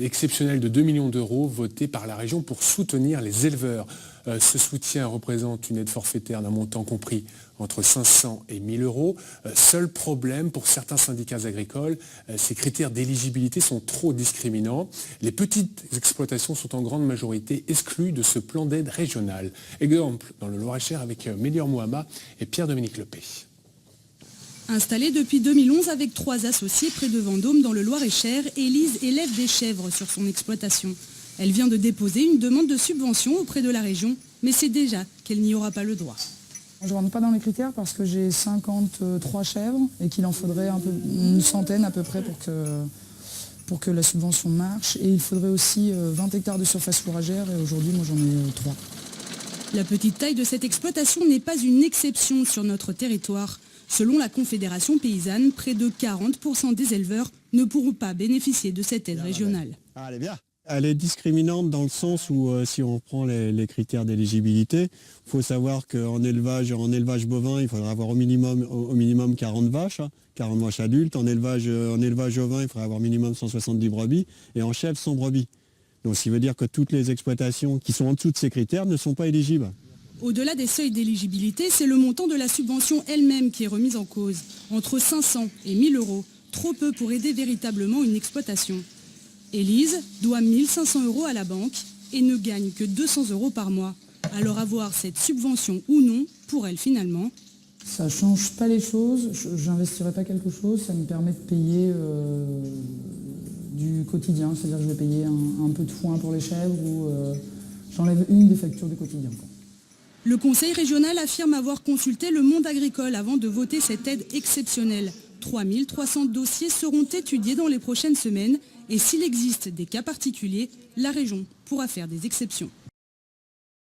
Exceptionnelle de 2 millions d'euros votée par la région pour soutenir les éleveurs. Ce soutien représente une aide forfaitaire d'un montant compris entre 500 et 1000 euros. Seul problème pour certains syndicats agricoles, ces critères d'éligibilité sont trop discriminants. Les petites exploitations sont en grande majorité exclues de ce plan d'aide régional. Exemple dans le Loir-et-Cher avec Mélior Mohamed et Pierre-Dominique Lepé. Installée depuis 2011 avec 3 associés près de Vendôme dans le Loir-et-Cher, Élise élève des chèvres sur son exploitation. Elle vient de déposer une demande de subvention auprès de la région, mais c'est déjà qu'elle n'y aura pas le droit. Je ne rentre pas dans les critères parce que j'ai 53 chèvres et qu'il en faudrait une centaine à peu près pour que la subvention marche. Et il faudrait aussi 20 hectares de surface fourragère et aujourd'hui moi j'en ai 3. La petite taille de cette exploitation n'est pas une exception sur notre territoire. Selon la Confédération paysanne, près de 40% des éleveurs ne pourront pas bénéficier de cette aide régionale. Elle est bien. Elle est discriminante dans le sens où si on reprend les critères d'éligibilité, il faut savoir qu'en élevage bovin, il faudra avoir au minimum 40 vaches, 40 vaches adultes. En élevage ovin, il faudra avoir minimum 170 brebis et en chèvre 100 brebis. Donc ce qui veut dire que toutes les exploitations qui sont en dessous de ces critères ne sont pas éligibles. Au-delà des seuils d'éligibilité, c'est le montant de la subvention elle-même qui est remise en cause. Entre 500 et 1000 euros, trop peu pour aider véritablement une exploitation. Élise doit 1500 euros à la banque et ne gagne que 200 euros par mois. Alors avoir cette subvention ou non, pour elle finalement, ça ne change pas les choses, je n'investirai pas quelque chose, ça me permet de payer du quotidien, c'est-à-dire que je vais payer un peu de foin pour les chèvres ou j'enlève une des factures du quotidien. Le Conseil régional affirme avoir consulté le monde agricole avant de voter cette aide exceptionnelle. 3300 dossiers seront étudiés dans les prochaines semaines et s'il existe des cas particuliers, la région pourra faire des exceptions.